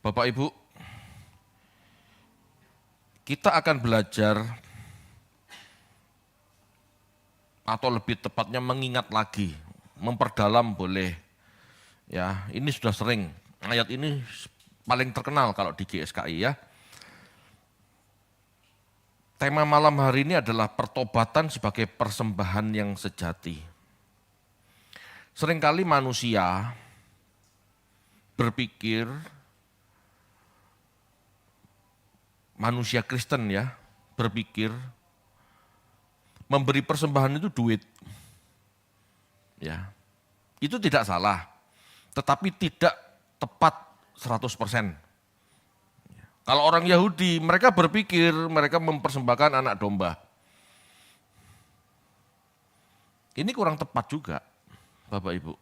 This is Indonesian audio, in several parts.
Bapak Ibu, kita akan belajar atau lebih tepatnya mengingat lagi, memperdalam boleh. Ya, ini sudah sering. Ayat ini paling terkenal kalau di GSKI ya. Tema malam hari ini adalah pertobatan sebagai persembahan yang sejati. Seringkali manusia berpikir, manusia Kristen ya, berpikir memberi persembahan itu duit. Ya. Itu tidak salah, tetapi tidak tepat 100%. Kalau orang Yahudi, mereka berpikir mereka mempersembahkan anak domba. Ini kurang tepat juga, Bapak Ibu.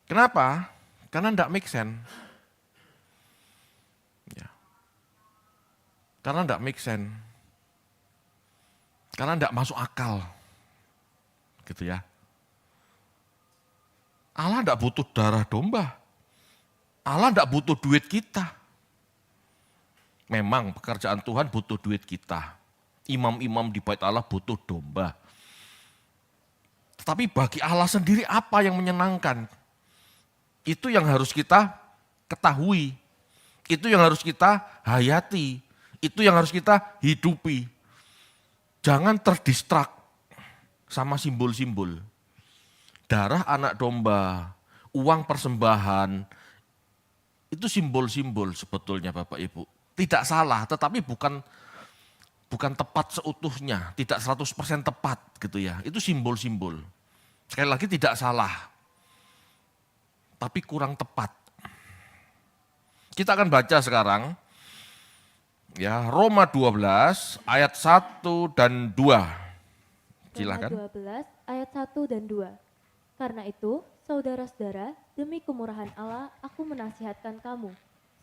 Kenapa? Karena tidak make sense. Ya. Karena tidak make sense. Karena tidak masuk akal. Gitu ya. Allah tidak butuh darah domba. Allah tidak butuh duit kita. Memang pekerjaan Tuhan butuh duit kita. Imam-imam di bait Allah butuh domba. Tetapi bagi Allah sendiri apa yang menyenangkan? Itu yang harus kita ketahui. Itu yang harus kita hayati. Itu yang harus kita hidupi. Jangan terdistrak sama simbol-simbol. Darah anak domba, uang persembahan, itu simbol-simbol sebetulnya Bapak Ibu. Tidak salah, tetapi bukan tepat seutuhnya, tidak 100% tepat gitu ya. Itu simbol-simbol. Sekali lagi tidak salah, tapi kurang tepat. Kita akan baca sekarang, ya Roma 12 ayat 1 dan 2. Silakan. Roma 12 ayat 1 dan 2. Karena itu, saudara-saudara, demi kemurahan Allah, aku menasihatkan kamu,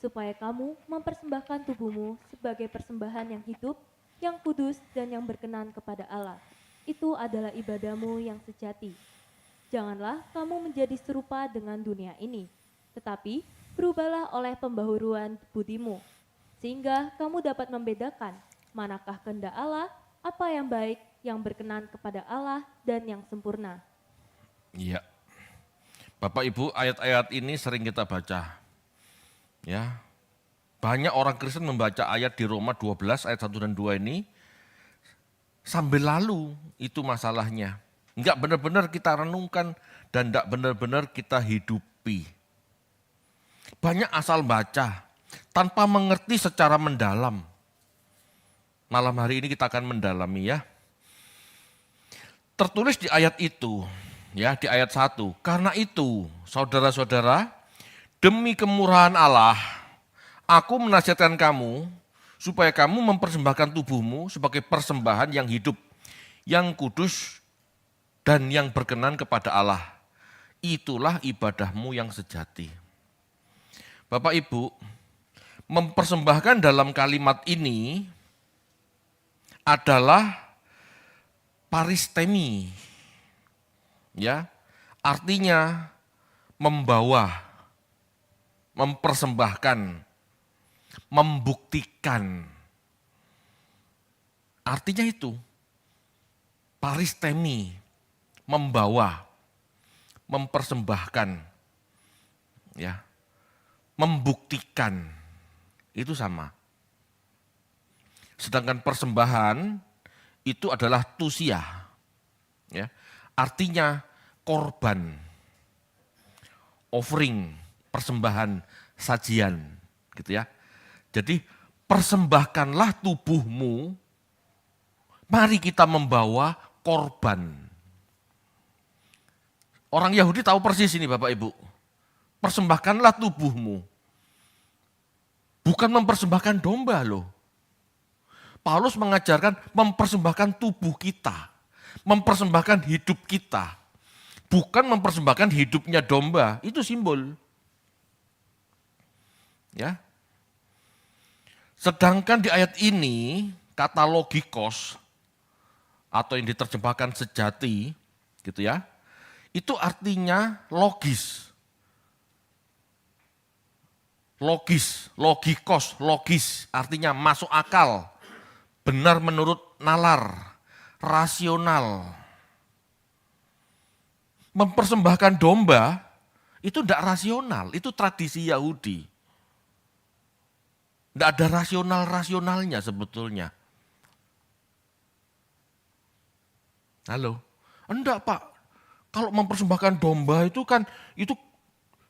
supaya kamu mempersembahkan tubuhmu sebagai persembahan yang hidup, yang kudus, dan yang berkenan kepada Allah. Itu adalah ibadahmu yang sejati. Janganlah kamu menjadi serupa dengan dunia ini, tetapi berubahlah oleh pembaharuan budimu, sehingga kamu dapat membedakan manakah kehendak Allah, apa yang baik, yang berkenan kepada Allah, dan yang sempurna. Iya. Bapak Ibu, ayat-ayat ini sering kita baca. Ya. Banyak orang Kristen membaca ayat di Roma 12 ayat 1 dan 2 ini sambil lalu itu masalahnya. Enggak benar-benar kita renungkan dan enggak benar-benar kita hidupi. Banyak asal baca tanpa mengerti secara mendalam. Malam hari ini kita akan mendalami ya. Tertulis di ayat itu, ya di ayat 1. Karena itu, saudara-saudara, demi kemurahan Allah, aku menasihatkan kamu supaya kamu mempersembahkan tubuhmu sebagai persembahan yang hidup, yang kudus, dan yang berkenan kepada Allah. Itulah ibadahmu yang sejati. Bapak Ibu, mempersembahkan dalam kalimat ini adalah paristemi. Ya, artinya membawa, mempersembahkan, membuktikan. Artinya itu, paristemi, membawa, mempersembahkan, ya, membuktikan, itu sama. Sedangkan persembahan itu adalah tusia, ya, artinya korban, offering, persembahan, sajian, gitu ya. Jadi persembahkanlah tubuhmu, mari kita membawa korban. Orang Yahudi tahu persis ini Bapak Ibu. Persembahkanlah tubuhmu. Bukan mempersembahkan domba loh. Paulus mengajarkan mempersembahkan tubuh kita. Mempersembahkan hidup kita. Bukan mempersembahkan hidupnya domba. Itu simbol. Ya. Sedangkan di ayat ini, kata logikos, atau yang diterjemahkan sejati, gitu ya, itu artinya logis. logis, logis artinya masuk akal, benar menurut nalar, rasional. Mempersembahkan domba itu tidak rasional, itu tradisi Yahudi. Tidak ada rasionalnya sebetulnya. Halo? Enggak Pak, kalau mempersembahkan domba itu kan itu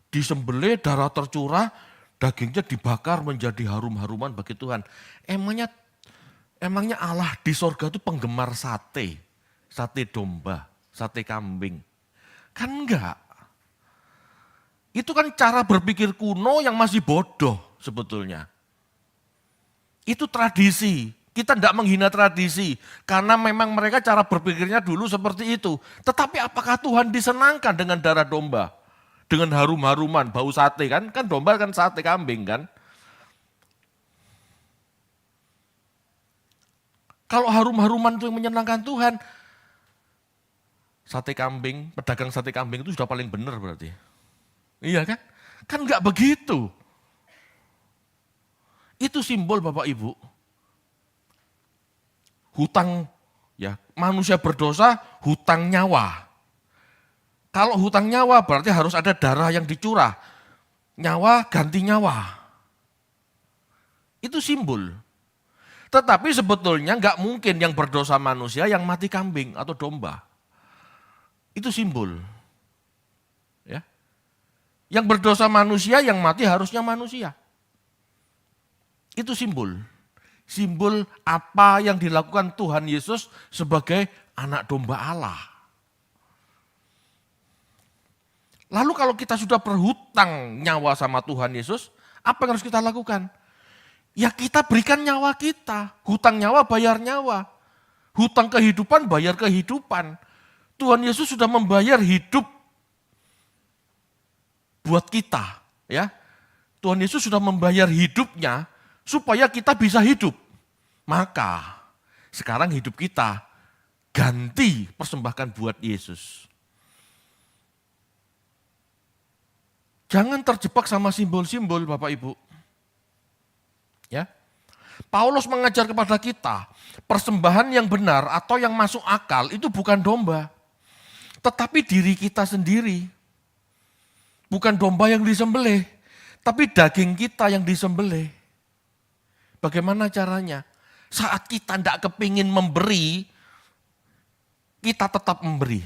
disembelih, darah tercurah, dagingnya dibakar menjadi harum-haruman bagi Tuhan. Emangnya Allah di sorga itu penggemar sate domba, sate kambing. Kan enggak. Itu kan cara berpikir kuno yang masih bodoh sebetulnya. Itu tradisi. Kita tidak menghina tradisi. Karena memang mereka cara berpikirnya dulu seperti itu. Tetapi apakah Tuhan disenangkan dengan darah domba? Dengan harum-haruman, bau sate kan? Kan domba kan sate kambing kan? Kalau harum-haruman itu yang menyenangkan Tuhan, sate kambing, pedagang sate kambing itu sudah paling benar berarti. Iya kan? Kan enggak begitu. Itu simbol Bapak Ibu. Hutang, ya manusia berdosa, hutang nyawa. Kalau hutang nyawa berarti harus ada darah yang dicurah. Nyawa ganti nyawa. Itu simbol. Tetapi sebetulnya enggak mungkin yang berdosa manusia yang mati kambing atau domba. Itu simbol. Ya. Yang berdosa manusia yang mati harusnya manusia. Itu simbol. Simbol apa yang dilakukan Tuhan Yesus sebagai anak domba Allah. Lalu kalau kita sudah berhutang nyawa sama Tuhan Yesus, apa yang harus kita lakukan? Ya kita berikan nyawa kita. Hutang nyawa bayar nyawa. Hutang kehidupan bayar kehidupan. Tuhan Yesus sudah membayar hidup buat kita. Ya, Tuhan Yesus sudah membayar hidupnya supaya kita bisa hidup. Maka sekarang hidup kita ganti persembahkan buat Yesus. Jangan terjebak sama simbol-simbol Bapak Ibu. Ya. Paulus mengajar kepada kita, persembahan yang benar atau yang masuk akal itu bukan domba, tetapi diri kita sendiri. Bukan domba yang disembelih, tapi daging kita yang disembelih. Bagaimana caranya? Saat kita tidak kepingin memberi, kita tetap memberi.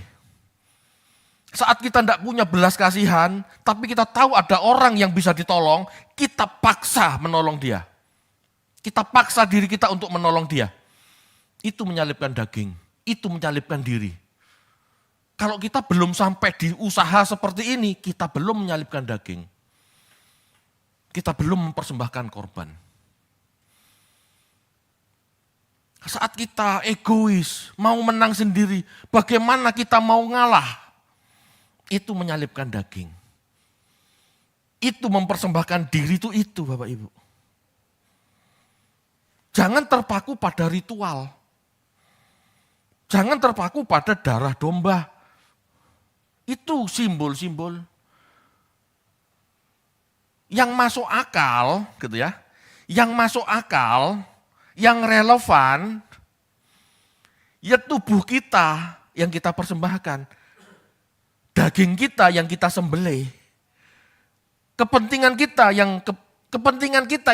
Saat kita tidak punya belas kasihan, tapi kita tahu ada orang yang bisa ditolong, kita paksa menolong dia. Kita paksa diri kita untuk menolong dia. Itu menyalipkan daging, itu menyalipkan diri. Kalau kita belum sampai di usaha seperti ini, kita belum menyalipkan daging. Kita belum mempersembahkan korban. Saat kita egois, mau menang sendiri, bagaimana kita mau ngalah? Itu menyalipkan daging. Itu mempersembahkan diri itu Bapak Ibu. Jangan terpaku pada ritual. Jangan terpaku pada darah domba. Itu simbol-simbol. Yang masuk akal, gitu ya. Yang masuk akal, yang relevan, ya tubuh kita yang kita persembahkan. Daging kita yang kita sembelih. Kepentingan kita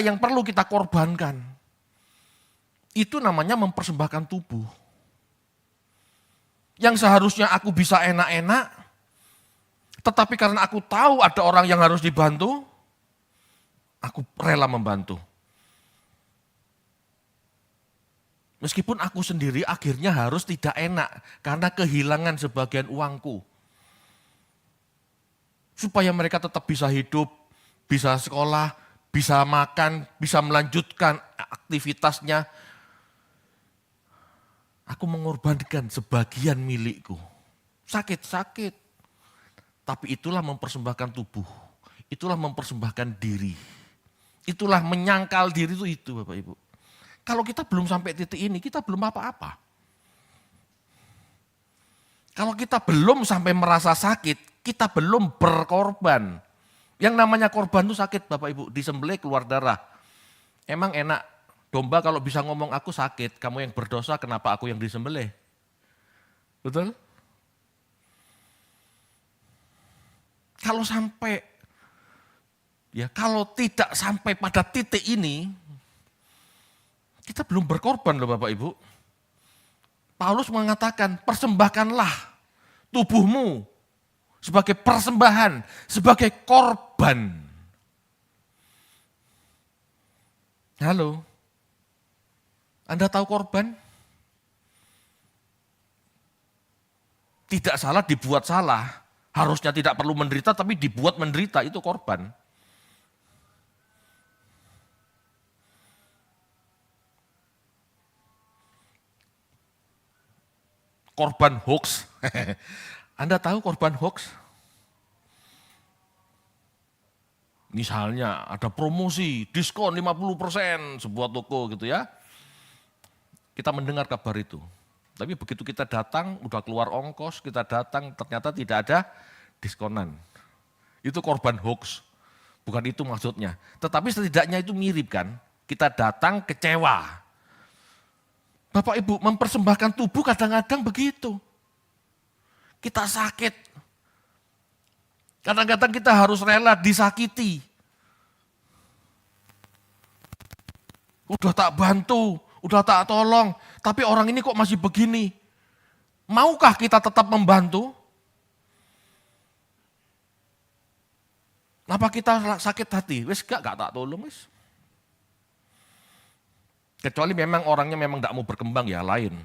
yang perlu kita korbankan. Itu namanya mempersembahkan tubuh. Yang seharusnya aku bisa enak-enak, tetapi karena aku tahu ada orang yang harus dibantu, aku rela membantu. Meskipun aku sendiri akhirnya harus tidak enak karena kehilangan sebagian uangku. Supaya mereka tetap bisa hidup, bisa sekolah, bisa makan, bisa melanjutkan aktivitasnya. Aku mengorbankan sebagian milikku. Sakit-sakit. Tapi itulah mempersembahkan tubuh. Itulah mempersembahkan diri. Itulah menyangkal diri itu Bapak Ibu. Kalau kita belum sampai titik ini, kita belum apa-apa. Kalau kita belum sampai merasa sakit, kita belum berkorban. Yang namanya korban itu sakit Bapak Ibu, disembelih keluar darah. Emang enak, domba kalau bisa ngomong aku sakit, kamu yang berdosa kenapa aku yang disembelih? Betul? Kalau sampai, kalau tidak sampai pada titik ini, kita belum berkorban loh Bapak Ibu. Paulus mengatakan, persembahkanlah tubuhmu sebagai persembahan, sebagai korban. Halo, Anda tahu korban? Tidak salah dibuat salah, harusnya tidak perlu menderita tapi dibuat menderita, itu korban. Korban hoax. Anda tahu korban hoax? Misalnya ada promosi, diskon 50% sebuah toko gitu ya. Kita mendengar kabar itu. Tapi begitu kita datang, udah keluar ongkos, kita datang ternyata tidak ada diskonan. Itu korban hoax. Bukan itu maksudnya. Tetapi setidaknya itu mirip kan. Kita datang kecewa. Bapak Ibu mempersembahkan tubuh kadang-kadang begitu. Kita sakit. Kadang-kadang kita harus rela disakiti. Udah tak bantu, udah tak tolong, tapi orang ini kok masih begini. Maukah kita tetap membantu? Apa kita sakit hati? Wes gak tak tolong wes. Kecuali memang orangnya memang gak mau berkembang ya lain.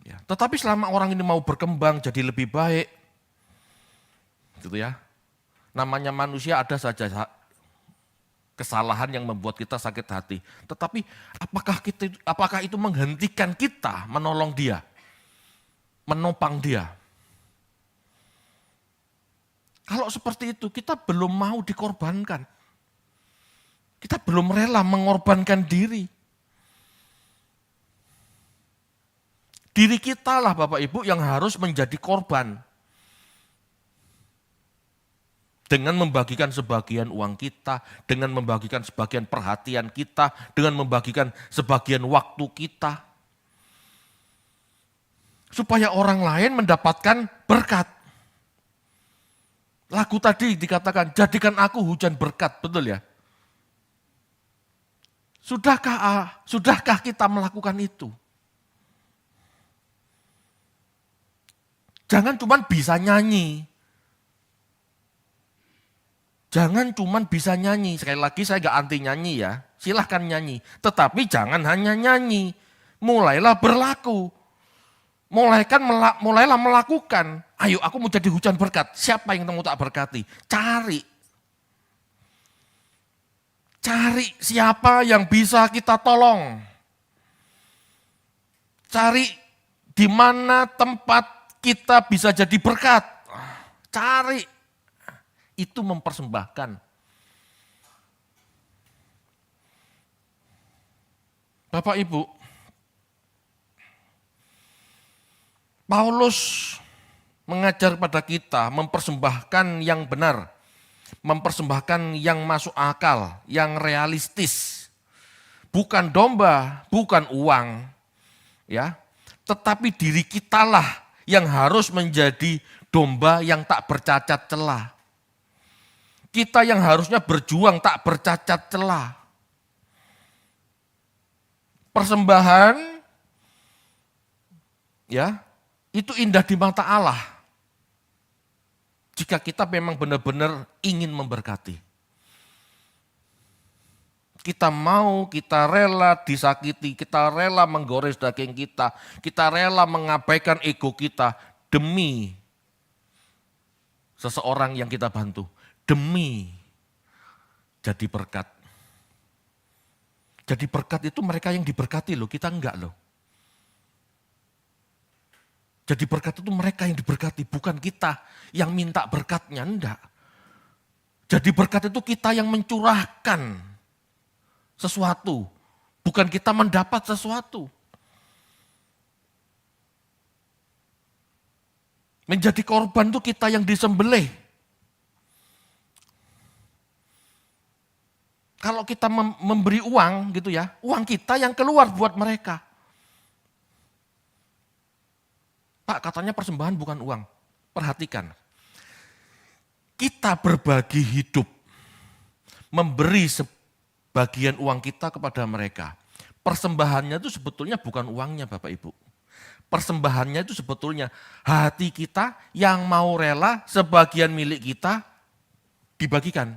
Ya, tetapi selama orang ini mau berkembang jadi lebih baik, gitu ya. Namanya manusia ada saja kesalahan yang membuat kita sakit hati. Tetapi apakah itu menghentikan kita menolong dia, menopang dia? Kalau seperti itu kita belum mau dikorbankan. Kita belum rela mengorbankan diri. Diri kita lah Bapak Ibu yang harus menjadi korban. Dengan membagikan sebagian uang kita, dengan membagikan sebagian perhatian kita, dengan membagikan sebagian waktu kita. Supaya orang lain mendapatkan berkat. Lagu tadi dikatakan, jadikan aku hujan berkat, betul ya? Sudahkah kita melakukan itu? Jangan cuma bisa nyanyi. Jangan cuma bisa nyanyi. Sekali lagi saya gak anti nyanyi ya. Silahkan nyanyi. Tetapi jangan hanya nyanyi. Mulailah berlaku. Mulailah melakukan. Ayo aku mau jadi hujan berkat. Siapa yang mau tak berkati? Cari. Cari siapa yang bisa kita tolong. Cari di mana tempat kita bisa jadi berkat. Cari. Itu mempersembahkan. Bapak Ibu, Paulus mengajar pada kita mempersembahkan yang benar, mempersembahkan yang masuk akal, yang realistis. Bukan domba, bukan uang, ya. Tetapi diri kitalah yang harus menjadi domba yang tak bercacat celah. Kita yang harusnya berjuang tak bercacat celah. Persembahan ya, itu indah di mata Allah. Jika kita memang benar-benar ingin memberkati. Kita mau, kita rela disakiti, kita rela menggores daging kita rela mengabaikan ego kita demi seseorang yang kita bantu. Demi jadi berkat. Jadi berkat itu mereka yang diberkati loh, kita enggak loh. Jadi berkat itu mereka yang diberkati, bukan kita yang minta berkatnya, enggak. Jadi berkat itu kita yang mencurahkan sesuatu, bukan kita mendapat sesuatu. Menjadi korban itu kita yang disembelih. kalau kita memberi uang gitu ya, uang kita yang keluar buat mereka. Pak, katanya persembahan bukan uang. Perhatikan. Kita berbagi hidup, memberi sebagian uang kita kepada mereka. Persembahannya itu sebetulnya bukan uangnya Bapak Ibu. Persembahannya itu sebetulnya hati kita yang mau rela sebagian milik kita dibagikan,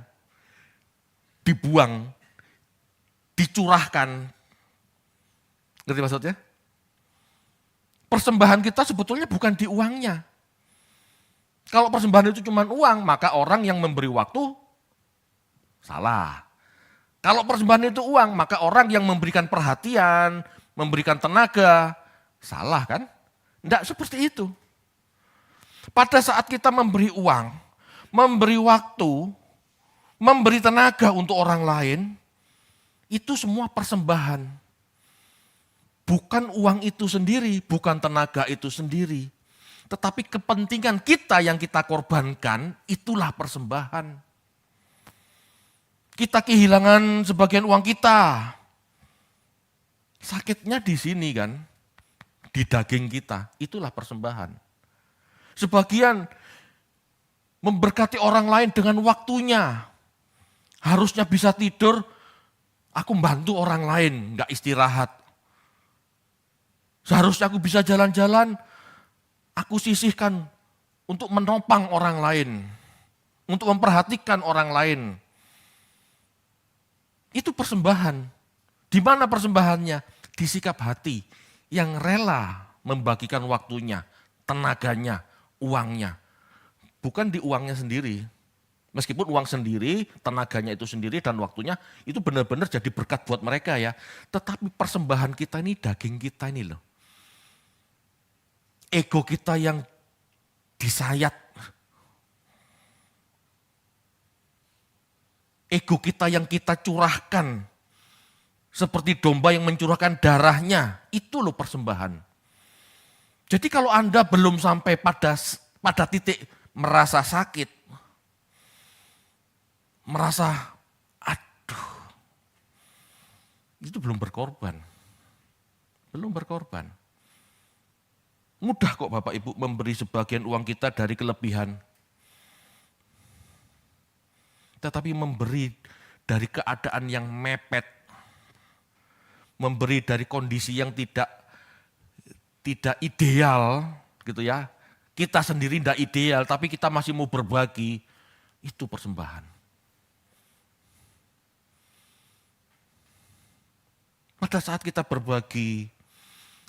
dibuang, dicurahkan. Ngerti maksudnya? Persembahan kita sebetulnya bukan di uangnya. Kalau persembahan itu cuma uang, maka orang yang memberi waktu salah. Kalau persembahan itu uang, maka orang yang memberikan perhatian, memberikan tenaga, salah kan? Tidak seperti itu. Pada saat kita memberi uang, memberi waktu, memberi tenaga untuk orang lain, itu semua persembahan. Bukan uang itu sendiri, bukan tenaga itu sendiri. Tetapi kepentingan kita yang kita korbankan, itulah persembahan. Kita kehilangan sebagian uang kita. Sakitnya di sini kan, di daging kita, itulah persembahan. Sebagian memberkati orang lain dengan waktunya. Harusnya bisa tidur, aku membantu orang lain, enggak istirahat. Seharusnya aku bisa jalan-jalan, aku sisihkan untuk menopang orang lain, untuk memperhatikan orang lain. Itu persembahan. Di mana persembahannya? Di sikap hati yang rela membagikan waktunya, tenaganya, uangnya. Bukan di uangnya sendiri. Meskipun uang sendiri, tenaganya itu sendiri dan waktunya itu benar-benar jadi berkat buat mereka ya. Tetapi persembahan kita ini daging kita ini loh. Ego kita yang disayat. Ego kita yang kita curahkan. Seperti domba yang mencurahkan darahnya. Itu loh persembahan. Jadi kalau Anda belum sampai pada titik merasa sakit. Merasa, aduh. Itu belum berkorban. Belum berkorban. Mudah kok Bapak Ibu memberi sebagian uang kita dari kelebihan. Tetapi memberi dari keadaan yang mepet. Memberi dari kondisi yang tidak ideal gitu ya. Kita sendiri tidak ideal tapi kita masih mau berbagi. Itu persembahan. Pada saat kita berbagi,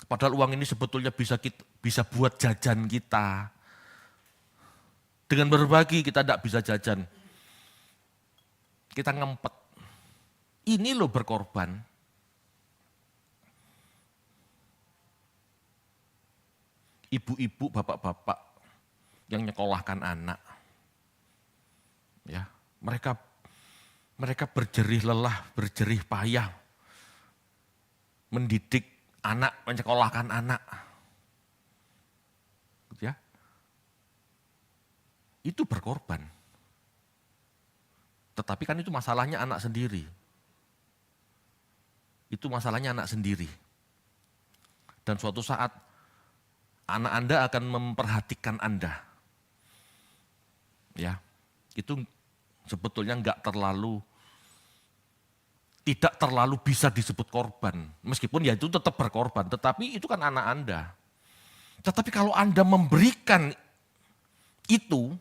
padahal uang ini sebetulnya bisa buat jajan kita. Dengan berbagi kita tidak bisa jajan. Kita ngempet. Ini loh berkorban. Ibu-ibu, bapak-bapak yang nyekolahkan anak. Ya, mereka berjerih lelah, berjerih payah mendidik anak, menyekolahkan anak. Ya. Itu berkorban. Tetapi kan itu masalahnya anak sendiri. Itu masalahnya anak sendiri. Dan suatu saat anak Anda akan memperhatikan Anda. Ya. Itu sebetulnya tidak terlalu bisa disebut korban. Meskipun ya itu tetap berkorban, tetapi itu kan anak Anda. Tetapi kalau Anda memberikan itu,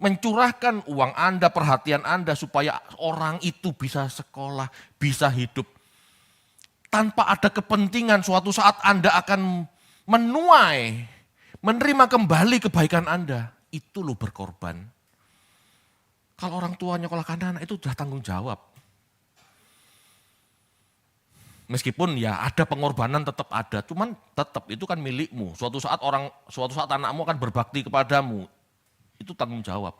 mencurahkan uang Anda, perhatian Anda supaya orang itu bisa sekolah, bisa hidup. Tanpa ada kepentingan suatu saat Anda akan menuai, menerima kembali kebaikan Anda. Itu loh berkorban. Kalau orang tua nyekolahkan anak itu sudah tanggung jawab. Meskipun ya ada pengorbanan tetap ada, cuman tetap itu kan milikmu. Suatu saat anakmu akan berbakti kepadamu, itu tanggung jawab.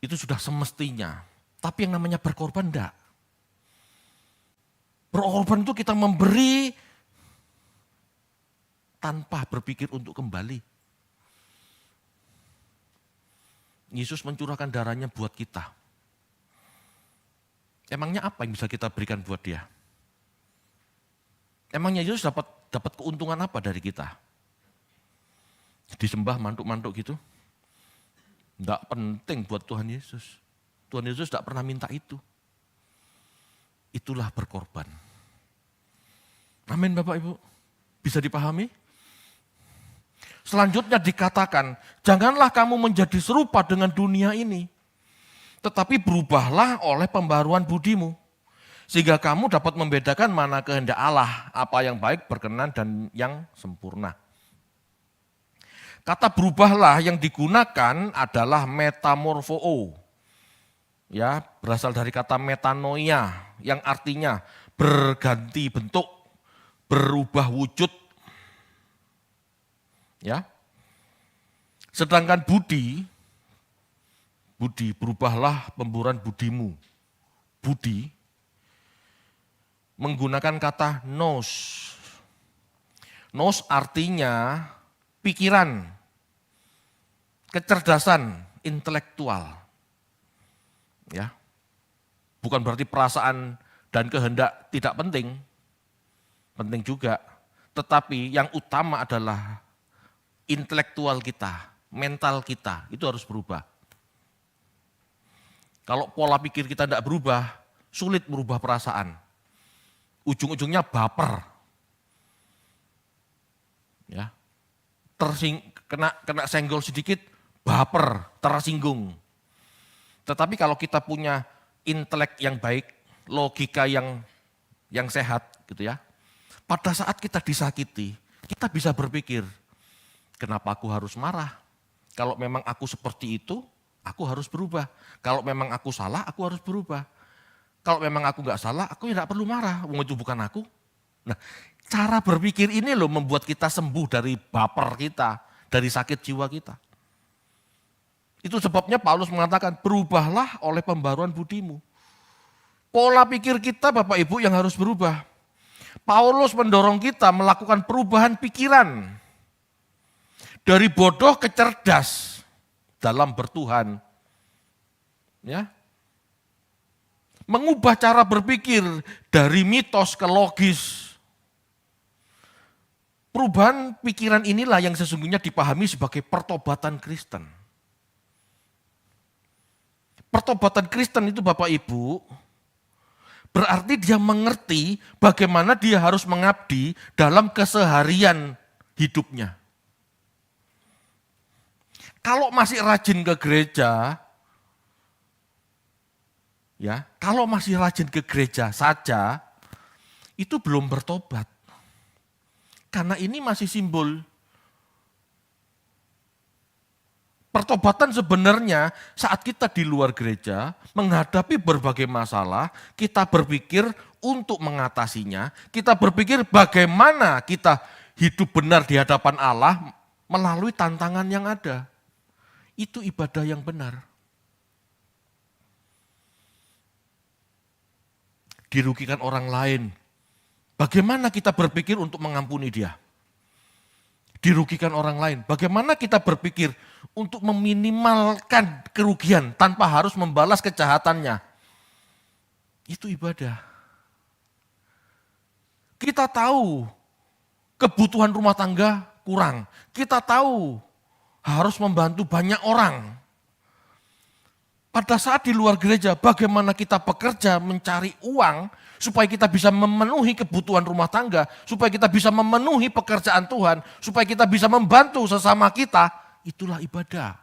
Itu sudah semestinya. Tapi yang namanya berkorban enggak. Berkorban itu kita memberi tanpa berpikir untuk kembali. Yesus mencurahkan darahnya buat kita. Emangnya apa yang bisa kita berikan buat dia? Emangnya Yesus dapat keuntungan apa dari kita? Disembah mantuk-mantuk gitu? Enggak penting buat Tuhan Yesus. Tuhan Yesus tidak pernah minta itu. Itulah berkorban. Amin Bapak Ibu. Bisa dipahami? Selanjutnya dikatakan, janganlah kamu menjadi serupa dengan dunia ini. Tetapi berubahlah oleh pembaruan budimu. Sehingga kamu dapat membedakan mana kehendak Allah, apa yang baik, berkenan, dan yang sempurna. Kata berubahlah yang digunakan adalah metamorfoo. Ya, berasal dari kata metanoia yang artinya berganti bentuk, berubah wujud. Ya. Sedangkan budi berubahlah pemburuan budimu. Budi menggunakan kata nous. Nous artinya pikiran, kecerdasan, intelektual. Ya. Bukan berarti perasaan dan kehendak tidak penting. Penting juga. Tetapi yang utama adalah intelektual kita, mental kita, itu harus berubah. Kalau pola pikir kita tidak berubah, sulit merubah perasaan. Ujung-ujungnya baper. Ya. Kena senggol sedikit, baper, tersinggung. Tetapi kalau kita punya intelek yang baik, logika yang sehat gitu ya. Pada saat kita disakiti, kita bisa berpikir, kenapa aku harus marah? Kalau memang aku seperti itu, aku harus berubah. Kalau memang aku salah, aku harus berubah. Kalau memang aku nggak salah, aku tidak perlu marah. Wong itu bukan aku. Nah, cara berpikir ini loh membuat kita sembuh dari baper kita, dari sakit jiwa kita. Itu sebabnya Paulus mengatakan, berubahlah oleh pembaruan budimu. Pola pikir kita Bapak Ibu yang harus berubah. Paulus mendorong kita melakukan perubahan pikiran. Dari bodoh ke cerdas dalam bertuhan. Ya. Mengubah cara berpikir dari mitos ke logis. Perubahan pikiran inilah yang sesungguhnya dipahami sebagai pertobatan Kristen. Pertobatan Kristen itu Bapak Ibu, berarti dia mengerti bagaimana dia harus mengabdi dalam keseharian hidupnya. Kalau masih rajin ke gereja, ya, kalau masih rajin ke gereja saja, itu belum bertobat. Karena ini masih simbol. Pertobatan sebenarnya saat kita di luar gereja, menghadapi berbagai masalah, kita berpikir untuk mengatasinya, kita berpikir bagaimana kita hidup benar di hadapan Allah melalui tantangan yang ada. Itu ibadah yang benar. Dirugikan orang lain. Bagaimana kita berpikir untuk mengampuni dia? Dirugikan orang lain. Bagaimana kita berpikir untuk meminimalkan kerugian tanpa harus membalas kejahatannya? Itu ibadah. Kita tahu kebutuhan rumah tangga kurang. Kita tahu harus membantu banyak orang. Pada saat di luar gereja, bagaimana kita bekerja mencari uang supaya kita bisa memenuhi kebutuhan rumah tangga, supaya kita bisa memenuhi pekerjaan Tuhan, supaya kita bisa membantu sesama kita, itulah ibadah.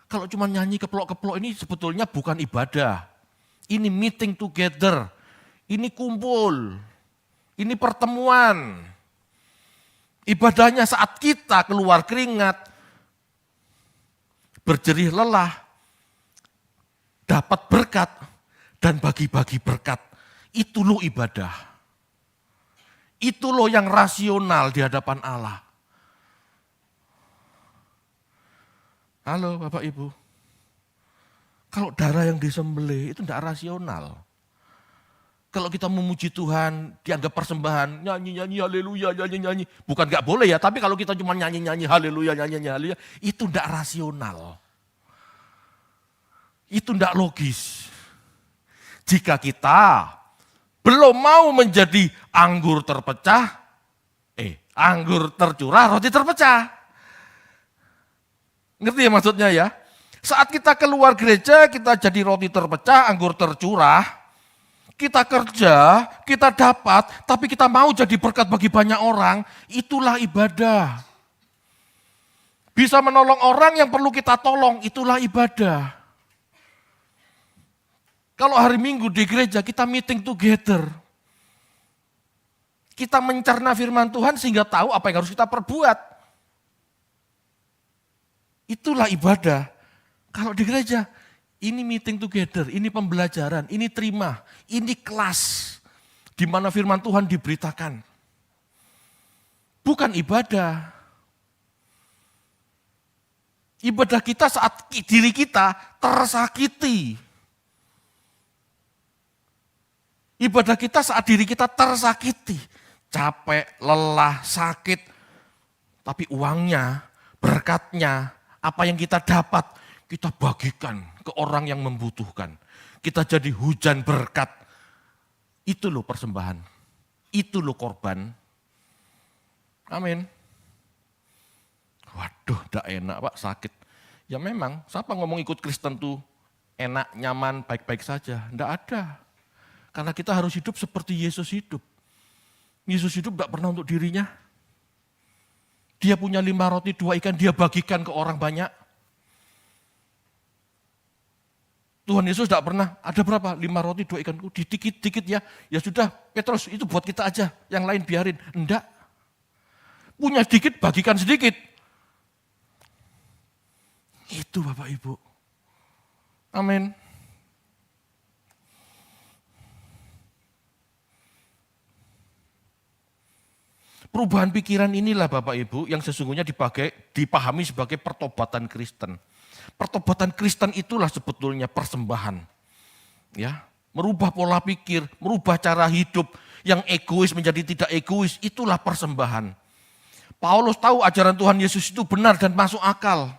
Kalau cuma nyanyi keplok-keplok ini sebetulnya bukan ibadah. Ini meeting together, ini kumpul, ini pertemuan. Ibadahnya saat kita keluar keringat, berjerih lelah, dapat berkat, dan bagi-bagi berkat. Itu loh ibadah. Itu loh yang rasional di hadapan Allah. Halo Bapak Ibu. Kalau darah yang disembelih itu tidak rasional. Kalau kita memuji Tuhan, dianggap persembahan, nyanyi-nyanyi, haleluya, nyanyi-nyanyi. Bukan gak boleh ya, tapi kalau kita cuma nyanyi-nyanyi, haleluya, nyanyi-nyanyi, haleluya, itu tidak rasional. Itu tidak logis. Jika kita belum mau menjadi anggur terpecah, anggur tercurah, roti terpecah. Ngerti ya maksudnya ya? Saat kita keluar gereja, kita jadi roti terpecah, anggur tercurah, kita kerja, kita dapat, tapi kita mau jadi berkat bagi banyak orang, itulah ibadah. Bisa menolong orang yang perlu kita tolong, itulah ibadah. Kalau hari Minggu di gereja kita meeting together. Kita mencerna firman Tuhan sehingga tahu apa yang harus kita perbuat. Itulah ibadah. Kalau di gereja, ini meeting together, ini pembelajaran, ini terima, ini kelas. Di mana firman Tuhan diberitakan. Bukan ibadah. Ibadah kita saat diri kita tersakiti. Ibadah kita saat diri kita tersakiti, capek, lelah, sakit, tapi uangnya, berkatnya, apa yang kita dapat, kita bagikan ke orang yang membutuhkan. Kita jadi hujan berkat. Itu loh persembahan, itu loh korban. Amin. Waduh, tidak enak Pak, sakit. Ya memang, siapa ngomong ikut Kristen tuh enak, nyaman, baik-baik saja? Tidak ada. Karena kita harus hidup seperti Yesus hidup. Yesus hidup tidak pernah untuk dirinya. Dia punya 5 roti 2 ikan, dia bagikan ke orang banyak. Tuhan Yesus tidak pernah, ada berapa? 5 roti 2 ikan, dikit-dikit ya. Ya sudah, Petrus itu buat kita aja, yang lain biarin. Enggak. Punya sedikit, bagikan sedikit. Itu Bapak Ibu. Amin. Perubahan pikiran inilah Bapak Ibu yang sesungguhnya dipahami sebagai pertobatan Kristen. Pertobatan Kristen itulah sebetulnya persembahan. Ya, merubah pola pikir, merubah cara hidup yang egois menjadi tidak egois, itulah persembahan. Paulus tahu ajaran Tuhan Yesus itu benar dan masuk akal.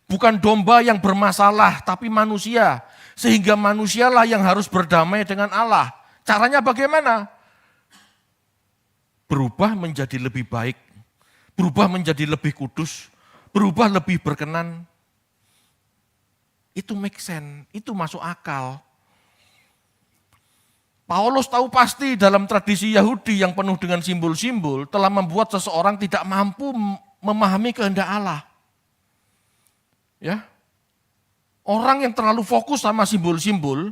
Bukan domba yang bermasalah, tapi manusia. Sehingga manusialah yang harus berdamai dengan Allah. Caranya bagaimana? Berubah menjadi lebih baik, berubah menjadi lebih kudus, berubah lebih berkenan. Itu make sense, itu masuk akal. Paulus tahu pasti dalam tradisi Yahudi yang penuh dengan simbol-simbol telah membuat seseorang tidak mampu memahami kehendak Allah. Ya, orang yang terlalu fokus sama simbol-simbol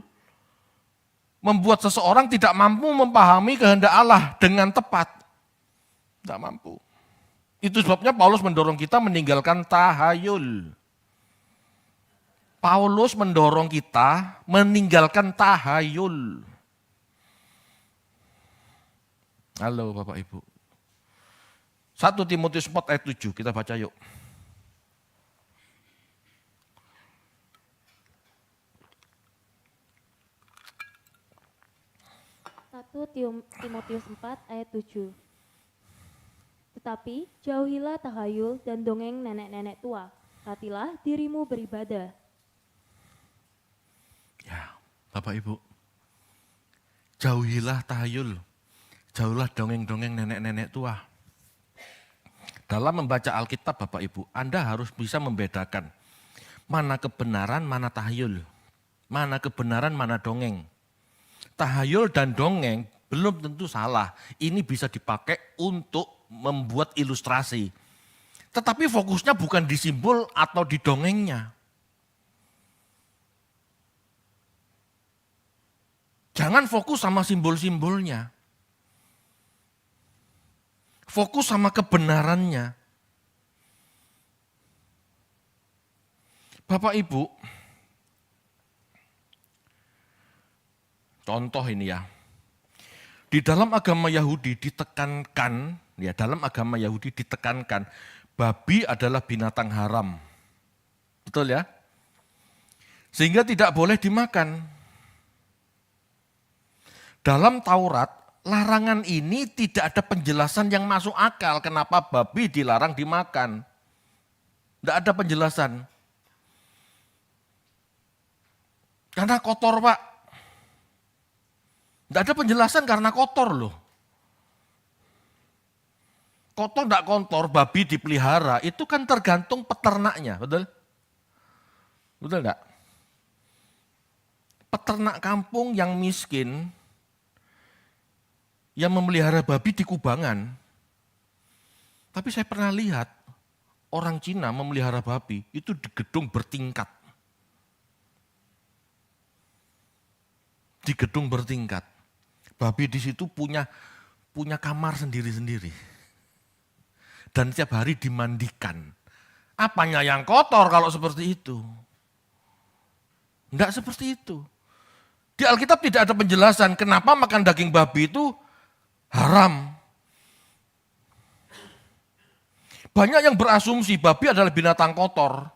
membuat seseorang tidak mampu memahami kehendak Allah dengan tepat. Tidak mampu. Itu sebabnya Paulus mendorong kita meninggalkan tahayul. Paulus mendorong kita meninggalkan tahayul. Halo Bapak Ibu. 1 Timotius 4 ayat 7, kita baca yuk. 1 Timotius 4 ayat 7. Tetapi jauhilah tahayul dan dongeng nenek-nenek tua. Latihlah dirimu beribadah. Ya, Bapak Ibu. Jauhilah tahayul. Jauhilah dongeng-dongeng nenek-nenek tua. Dalam membaca Alkitab Bapak Ibu, Anda harus bisa membedakan mana kebenaran, mana tahayul. Mana kebenaran, mana dongeng. Tahayul dan dongeng belum tentu salah. Ini bisa dipakai untuk membuat ilustrasi. Tetapi fokusnya bukan di simbol atau di dongengnya. Jangan fokus sama simbol-simbolnya. Fokus sama kebenarannya. Bapak Ibu, contoh ini ya. Di dalam agama Yahudi ditekankan, babi adalah binatang haram. Betul ya? Sehingga tidak boleh dimakan. Dalam Taurat, larangan ini tidak ada penjelasan yang masuk akal kenapa babi dilarang dimakan. Tidak ada penjelasan. Karena kotor Pak. Tidak ada penjelasan karena kotor loh. Kotor tidak kotor, babi dipelihara, itu kan tergantung peternaknya, betul? Betul enggak? Peternak kampung yang miskin, yang memelihara babi di kubangan. Tapi saya pernah lihat, orang Cina memelihara babi, itu di gedung bertingkat. Di gedung bertingkat. Babi di situ punya kamar sendiri-sendiri. Dan setiap hari dimandikan. Apanya yang kotor kalau seperti itu? Enggak seperti itu. Di Alkitab tidak ada penjelasan kenapa makan daging babi itu haram. Banyak yang berasumsi babi adalah binatang kotor.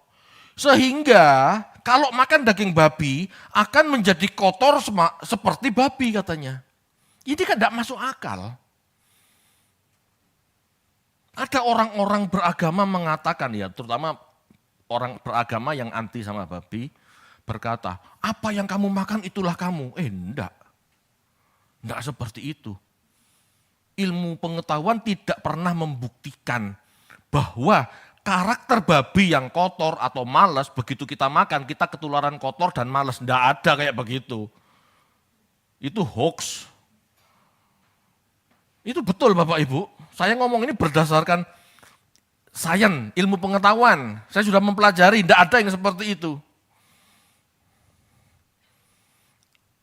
Sehingga kalau makan daging babi akan menjadi kotor seperti babi katanya. Ini kan tidak masuk akal. Ada orang-orang beragama mengatakan ya, terutama orang beragama yang anti sama babi, berkata, apa yang kamu makan itulah kamu. Enggak. Enggak seperti itu. Ilmu pengetahuan tidak pernah membuktikan bahwa karakter babi yang kotor atau malas, begitu kita makan, kita ketularan kotor dan malas. Enggak ada kayak begitu. Itu hoax. Itu betul Bapak Ibu. Saya ngomong ini berdasarkan sains, ilmu pengetahuan. Saya sudah mempelajari, tidak ada yang seperti itu.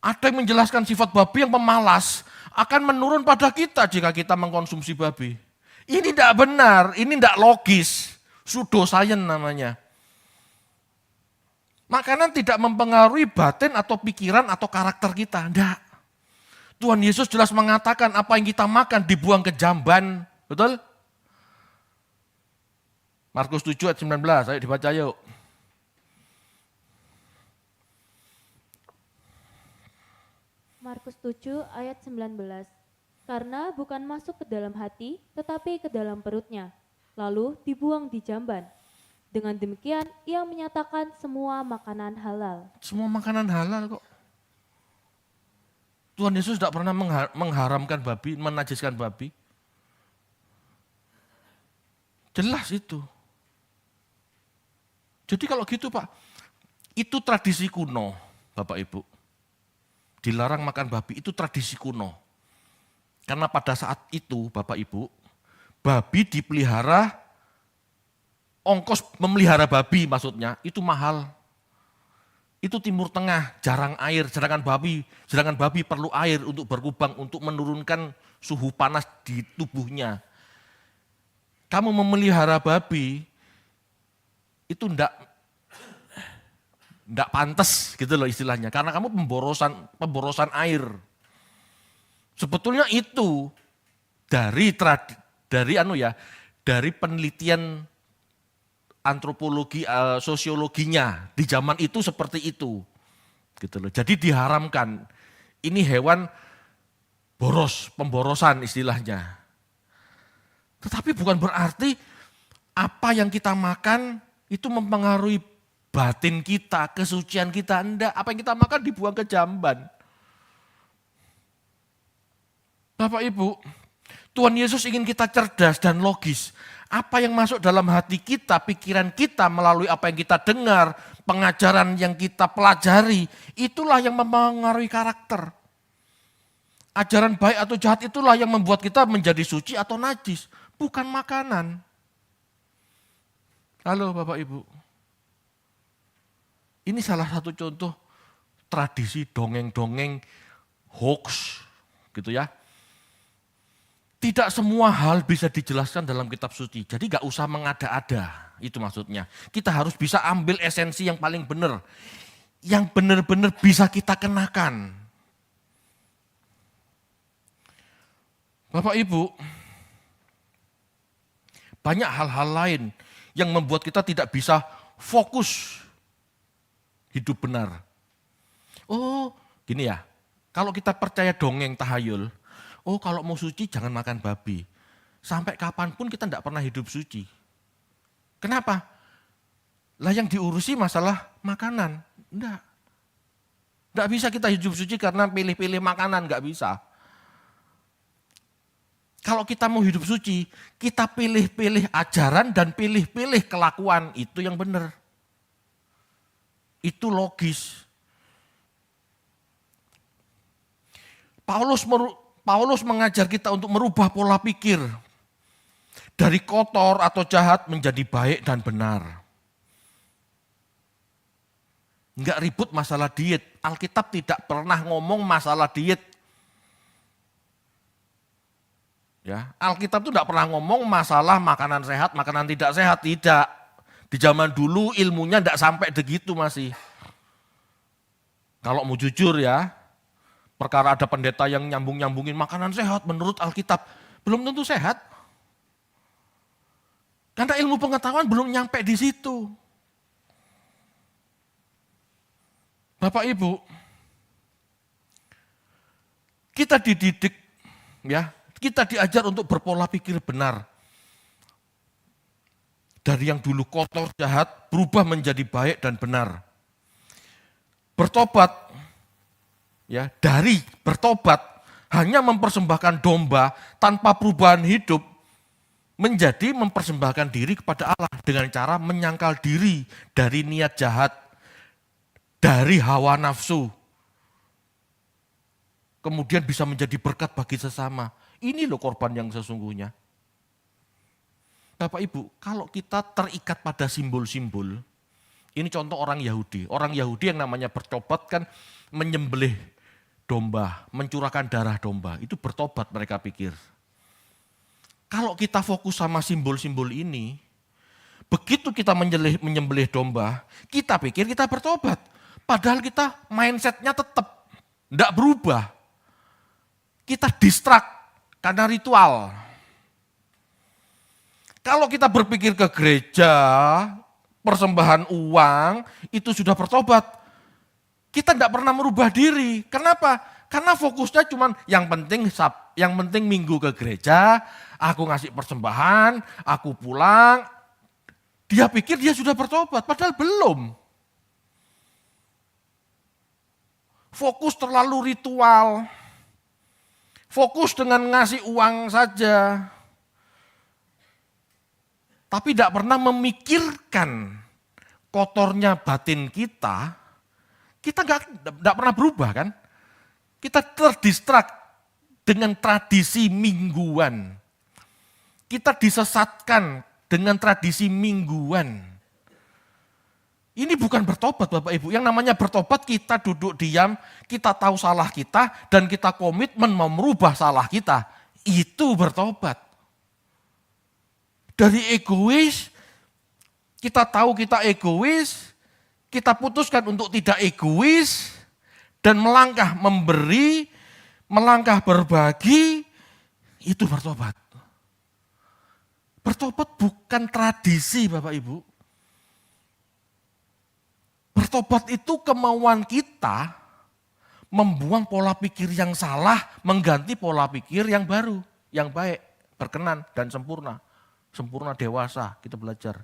Ada yang menjelaskan sifat babi yang pemalas akan menurun pada kita jika kita mengkonsumsi babi. Ini tidak benar, ini tidak logis. Pseudoscience namanya. Makanan tidak mempengaruhi batin atau pikiran atau karakter kita. Tidak. Tuhan Yesus jelas mengatakan apa yang kita makan dibuang ke jamban. Betul? Markus 7 ayat 19, ayo dibaca yuk. Markus 7 ayat 19. Karena bukan masuk ke dalam hati, tetapi ke dalam perutnya, lalu dibuang di jamban. Dengan demikian, ia menyatakan semua makanan halal. Semua makanan halal kok. Tuhan Yesus tidak pernah mengharamkan babi, menajiskan babi. Jelas itu. Jadi kalau gitu Pak, itu tradisi kuno Bapak Ibu. Dilarang makan babi itu tradisi kuno. Karena pada saat itu Bapak Ibu, babi dipelihara, ongkos memelihara babi maksudnya, itu mahal. Itu Timur Tengah, jarang air, sedangkan babi perlu air untuk berkubang, untuk menurunkan suhu panas di tubuhnya. Kamu memelihara babi, itu enggak pantas gitu loh istilahnya, karena kamu pemborosan air. Sebetulnya itu dari penelitian antropologi, sosiologinya di zaman itu seperti itu, gitu loh. Jadi diharamkan. Ini hewan boros, pemborosan istilahnya. Tetapi bukan berarti apa yang kita makan itu mempengaruhi batin kita, kesucian kita. Enggak, apa yang kita makan dibuang ke jamban. Bapak Ibu, Tuhan Yesus ingin kita cerdas dan logis. Apa yang masuk dalam hati kita, pikiran kita melalui apa yang kita dengar, pengajaran yang kita pelajari, itulah yang mempengaruhi karakter. Ajaran baik atau jahat itulah yang membuat kita menjadi suci atau najis, bukan makanan. Halo Bapak Ibu. Ini salah satu contoh tradisi dongeng-dongeng hoax gitu ya. Tidak semua hal bisa dijelaskan dalam kitab suci. Jadi gak usah mengada-ada, itu maksudnya. Kita harus bisa ambil esensi yang paling benar. Yang benar-benar bisa kita kenakan. Bapak Ibu, banyak hal-hal lain yang membuat kita tidak bisa fokus hidup benar. Oh gini ya, kalau kita percaya dongeng tahayul, oh kalau mau suci jangan makan babi. Sampai kapanpun kita tidak pernah hidup suci. Kenapa? Lah yang diurusi masalah makanan. Enggak. Nggak bisa kita hidup suci karena pilih-pilih makanan, nggak bisa. Kalau kita mau hidup suci, kita pilih-pilih ajaran dan pilih-pilih kelakuan, itu yang benar. Itu logis. Paulus mengajar kita untuk merubah pola pikir dari kotor atau jahat menjadi baik dan benar. Enggak ribut masalah diet. Alkitab tidak pernah ngomong masalah diet. Ya, Alkitab itu tidak pernah ngomong masalah makanan sehat, makanan tidak sehat, tidak. Di zaman dulu ilmunya tidak sampai begitu masih. Kalau mau jujur ya, perkara ada pendeta yang nyambung-nyambungin makanan sehat menurut Alkitab, belum tentu sehat. Karena ilmu pengetahuan belum nyampe di situ. Bapak Ibu, kita dididik ya, kita diajar untuk berpola pikir benar. Dari yang dulu kotor, jahat, berubah menjadi baik dan benar. Bertobat, ya, dari bertobat hanya mempersembahkan domba tanpa perubahan hidup, menjadi mempersembahkan diri kepada Allah dengan cara menyangkal diri dari niat jahat, dari hawa nafsu. Kemudian bisa menjadi berkat bagi sesama. Ini loh korban yang sesungguhnya. Bapak Ibu, kalau kita terikat pada simbol-simbol, ini contoh orang Yahudi. Orang Yahudi yang namanya bertobat kan menyembelih domba, mencurahkan darah domba. Itu bertobat mereka pikir. Kalau kita fokus sama simbol-simbol ini, begitu kita menyembelih domba, kita pikir kita bertobat. Padahal kita mindsetnya tetap tidak berubah. Kita distract karena ritual. Kalau kita berpikir ke gereja, persembahan uang, itu sudah bertobat. Kita tidak pernah merubah diri. Kenapa? Karena fokusnya cuma yang penting minggu ke gereja, aku ngasih persembahan, aku pulang. Dia pikir dia sudah bertobat, padahal belum. Fokus terlalu ritual. Fokus dengan ngasih uang saja. Tapi tidak pernah memikirkan kotornya batin kita nggak pernah berubah kan? Kita terdistrak dengan tradisi mingguan. Kita disesatkan dengan tradisi mingguan. Ini bukan bertobat Bapak Ibu. Yang namanya bertobat kita duduk diam, kita tahu salah kita, dan kita komitmen mau merubah salah kita. Itu bertobat. Dari egois, kita tahu kita egois, kita putuskan untuk tidak egois, dan melangkah memberi, melangkah berbagi, itu bertobat. Bertobat bukan tradisi Bapak Ibu. Bertobat itu kemauan kita membuang pola pikir yang salah, mengganti pola pikir yang baru, yang baik, berkenan dan sempurna. Sempurna dewasa, kita belajar.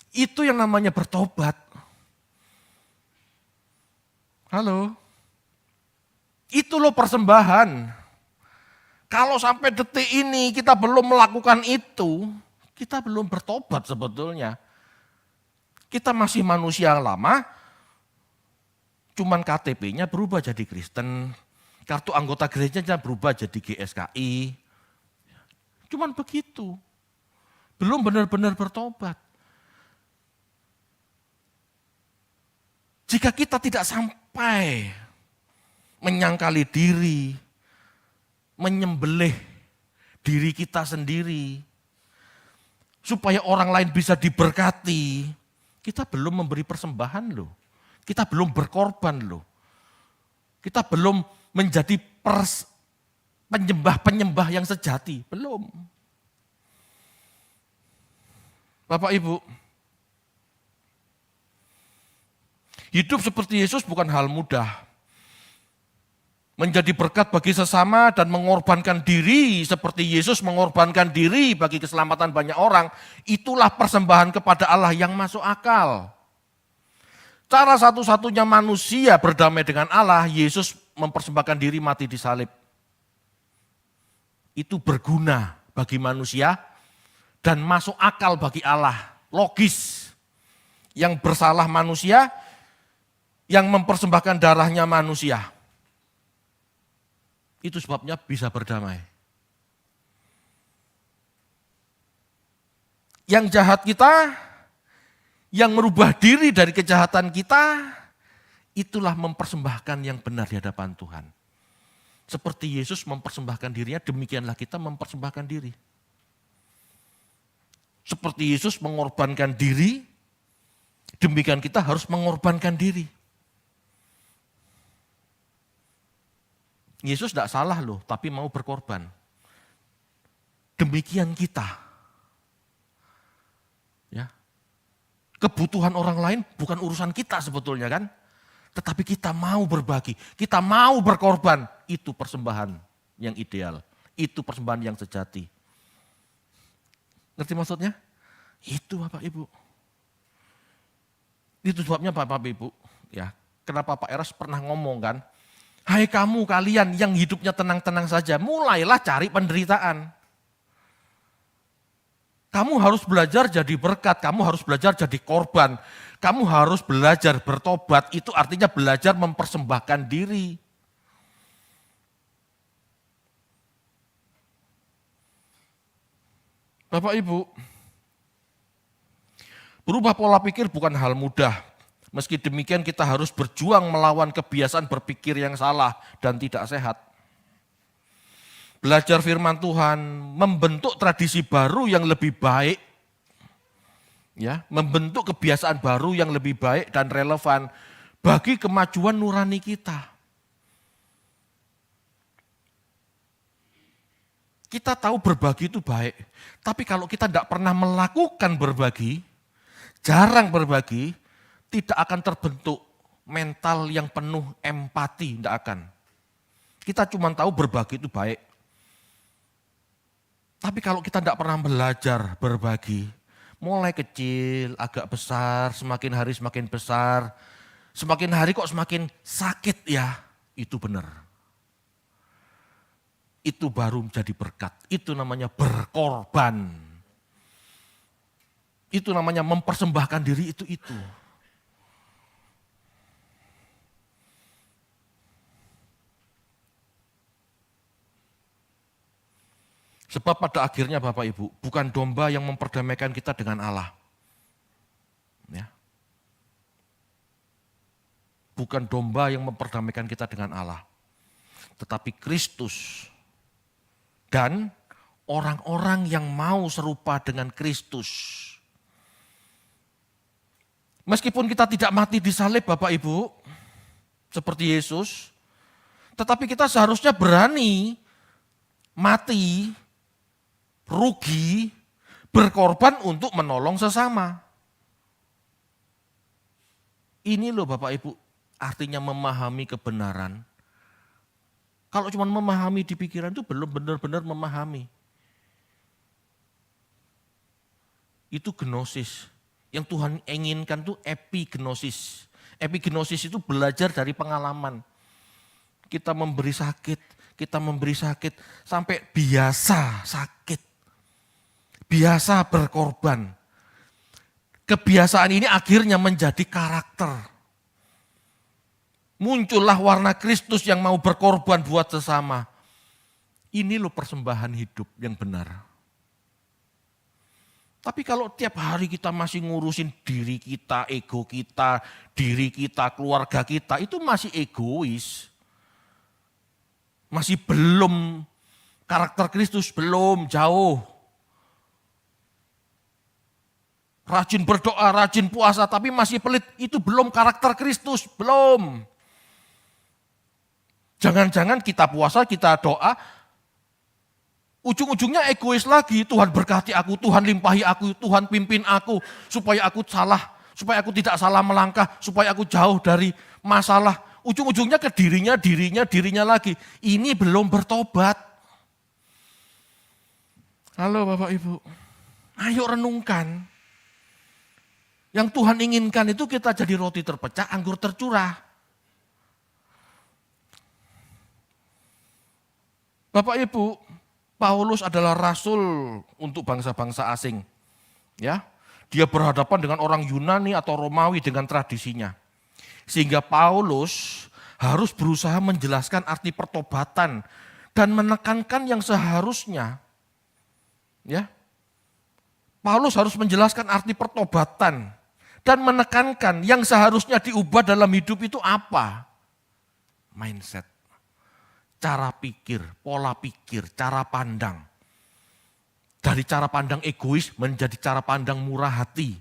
Itu yang namanya bertobat. Halo? Itu loh persembahan. Kalau sampai detik ini kita belum melakukan itu, kita belum bertobat sebetulnya. Kita masih manusia lama, cuman KTP-nya berubah jadi Kristen, kartu anggota gerejanya berubah jadi GSKI. Cuman begitu. Belum benar-benar bertobat. Jika kita tidak sampai menyangkali diri, menyembelih diri kita sendiri, supaya orang lain bisa diberkati, kita belum memberi persembahan loh. Kita belum berkorban loh. Kita belum menjadi penyembah-penyembah yang sejati. Belum. Bapak Ibu, hidup seperti Yesus bukan hal mudah. Menjadi berkat bagi sesama dan mengorbankan diri seperti Yesus mengorbankan diri bagi keselamatan banyak orang, itulah persembahan kepada Allah yang masuk akal. Cara satu-satunya manusia berdamai dengan Allah, Yesus mempersembahkan diri mati di salib. Itu berguna bagi manusia dan masuk akal bagi Allah. Logis. Yang bersalah manusia, yang mempersembahkan darahnya manusia. Itu sebabnya bisa berdamai. Yang jahat kita, yang merubah diri dari kejahatan kita, itulah mempersembahkan yang benar di hadapan Tuhan. Seperti Yesus mempersembahkan dirinya, demikianlah kita mempersembahkan diri. Seperti Yesus mengorbankan diri, demikian kita harus mengorbankan diri. Yesus tidak salah loh, tapi mau berkorban. Demikian kita. Ya. Kebutuhan orang lain bukan urusan kita sebetulnya kan. Tetapi kita mau berbagi, kita mau berkorban. Itu persembahan yang ideal. Itu persembahan yang sejati. Ngerti maksudnya? Itu Bapak Ibu. Itu sebabnya Bapak Ibu. Ya, kenapa Pak Eras pernah ngomong kan. Hai kamu kalian yang hidupnya tenang-tenang saja, mulailah cari penderitaan. Kamu harus belajar jadi berkat, kamu harus belajar jadi korban. Kamu harus belajar bertobat, itu artinya belajar mempersembahkan diri. Bapak Ibu, berubah pola pikir bukan hal mudah. Meski demikian kita harus berjuang melawan kebiasaan berpikir yang salah dan tidak sehat. Belajar firman Tuhan, membentuk tradisi baru yang lebih baik, ya, membentuk kebiasaan baru yang lebih baik dan relevan bagi kemajuan nurani kita. Kita tahu berbagi itu baik, tapi kalau kita tidak pernah melakukan berbagi, jarang berbagi, tidak akan terbentuk mental yang penuh empati, tidak akan. Kita cuma tahu berbagi itu baik. Tapi kalau kita tidak pernah belajar berbagi, mulai kecil, agak besar, semakin hari semakin besar, semakin hari kok semakin sakit ya, itu benar. Itu baru menjadi berkat, itu namanya berkorban. Itu namanya mempersembahkan diri itu. Sebab pada akhirnya Bapak Ibu, bukan domba yang memperdamaikan kita dengan Allah. Ya. Bukan domba yang memperdamaikan kita dengan Allah. Tetapi Kristus dan orang-orang yang mau serupa dengan Kristus. Meskipun kita tidak mati di salib Bapak Ibu, seperti Yesus, tetapi kita seharusnya berani mati, rugi, berkorban untuk menolong sesama. Ini loh Bapak Ibu, artinya memahami kebenaran. Kalau cuma memahami di pikiran itu belum benar-benar memahami. Itu gnosis. Yang Tuhan inginkan itu epignosis. Epignosis itu belajar dari pengalaman. Kita memberi sakit, sampai biasa sakit. Biasa berkorban. Kebiasaan ini akhirnya menjadi karakter. Muncullah warna Kristus yang mau berkorban buat sesama. Ini loh persembahan hidup yang benar. Tapi kalau tiap hari kita masih ngurusin diri kita, ego kita, diri kita, keluarga kita, itu masih egois. Masih belum karakter Kristus, belum jauh. Rajin berdoa, rajin puasa, tapi masih pelit. Itu belum karakter Kristus, belum. Jangan-jangan kita puasa, kita doa, ujung-ujungnya egois lagi. Tuhan berkati aku, Tuhan limpahi aku, Tuhan pimpin aku, supaya aku tidak salah melangkah, supaya aku jauh dari masalah. Ujung-ujungnya ke dirinya lagi. Ini belum bertobat. Halo Bapak Ibu, ayo renungkan. Yang Tuhan inginkan itu kita jadi roti terpecah, anggur tercurah. Bapak Ibu, Paulus adalah rasul untuk bangsa-bangsa asing. Ya, dia berhadapan dengan orang Yunani atau Romawi dengan tradisinya. Sehingga Paulus harus berusaha menjelaskan arti pertobatan dan menekankan yang seharusnya. Ya, Paulus harus menjelaskan arti pertobatan dan menekankan yang seharusnya diubah dalam hidup itu apa? Mindset, cara pikir, pola pikir, cara pandang. Dari cara pandang egois menjadi cara pandang murah hati.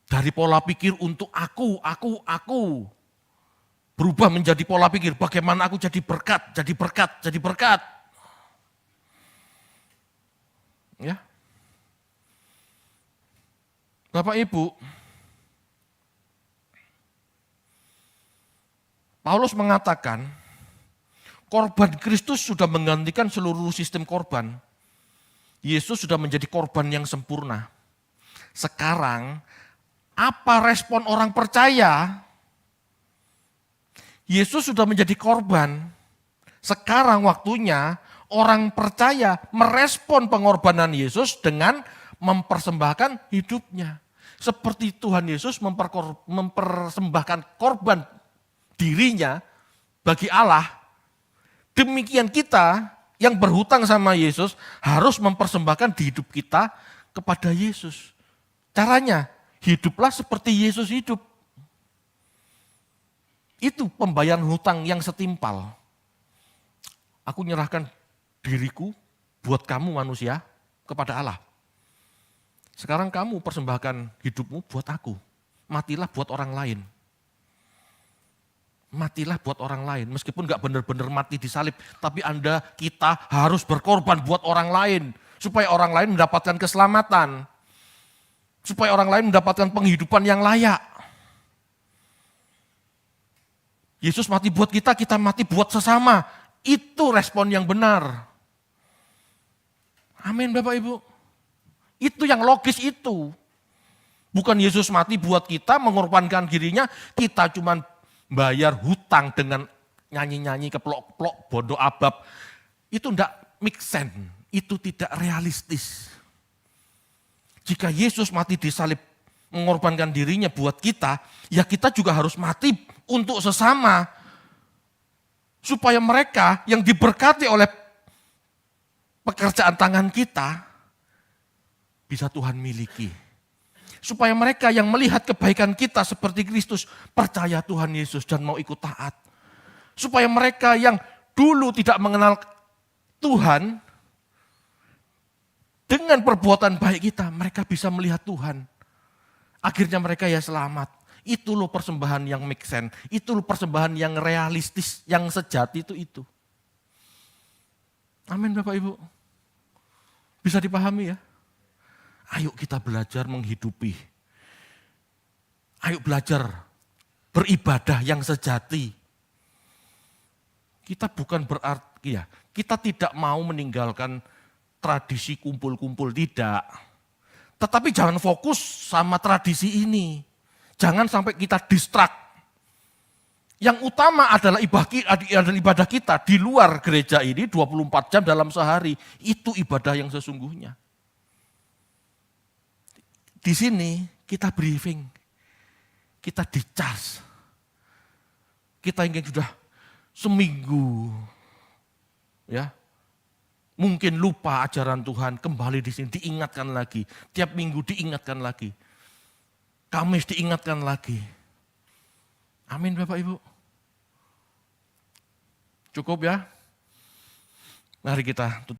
Dari pola pikir untuk aku. Berubah menjadi pola pikir bagaimana aku jadi berkat. Ya. Bapak Ibu, Paulus mengatakan, korban Kristus sudah menggantikan seluruh sistem korban. Yesus sudah menjadi korban yang sempurna. Sekarang, apa respon orang percaya? Yesus sudah menjadi korban. Sekarang waktunya orang percaya merespon pengorbanan Yesus dengan mempersembahkan hidupnya. Seperti Tuhan Yesus mempersembahkan korban dirinya bagi Allah. Demikian kita yang berhutang sama Yesus harus mempersembahkan hidup kita kepada Yesus. Caranya, hiduplah seperti Yesus hidup. Itu pembayaran hutang yang setimpal. Aku nyerahkan diriku buat kamu manusia kepada Allah. Sekarang kamu persembahkan hidupmu buat aku. Matilah buat orang lain. Matilah buat orang lain, meskipun gak benar-benar mati di salib, tapi kita harus berkorban buat orang lain, supaya orang lain mendapatkan keselamatan, supaya orang lain mendapatkan penghidupan yang layak. Yesus mati buat kita mati buat sesama, itu respon yang benar. Amin Bapak Ibu, itu yang logis itu. Bukan Yesus mati buat kita, mengorbankan dirinya, kita cuman bayar hutang dengan nyanyi-nyanyi keplok-keplok, bodoh abab. Itu tidak make sense, itu tidak realistis. Jika Yesus mati di salib mengorbankan dirinya buat kita, ya kita juga harus mati untuk sesama. Supaya mereka yang diberkati oleh pekerjaan tangan kita, bisa Tuhan miliki. Supaya mereka yang melihat kebaikan kita seperti Kristus, percaya Tuhan Yesus dan mau ikut taat. Supaya mereka yang dulu tidak mengenal Tuhan, dengan perbuatan baik kita, mereka bisa melihat Tuhan. Akhirnya mereka ya selamat. Itu loh persembahan yang make sense. Itu loh persembahan yang realistis, yang sejati itu. Amin Bapak Ibu. Bisa dipahami ya? Ayo kita belajar menghidupi. Ayo belajar beribadah yang sejati. Kita bukan berarti ya, kita tidak mau meninggalkan tradisi kumpul-kumpul, tidak. Tetapi jangan fokus sama tradisi ini. Jangan sampai kita distract. Yang utama adalah ibadah kita di luar gereja ini 24 jam dalam sehari. Itu ibadah yang sesungguhnya. Di sini kita briefing, kita dicas. Kita yang sudah seminggu, ya mungkin lupa ajaran Tuhan, kembali di sini diingatkan lagi. Tiap minggu diingatkan lagi. Kamis diingatkan lagi. Amin Bapak Ibu. Cukup ya? Mari kita tutup.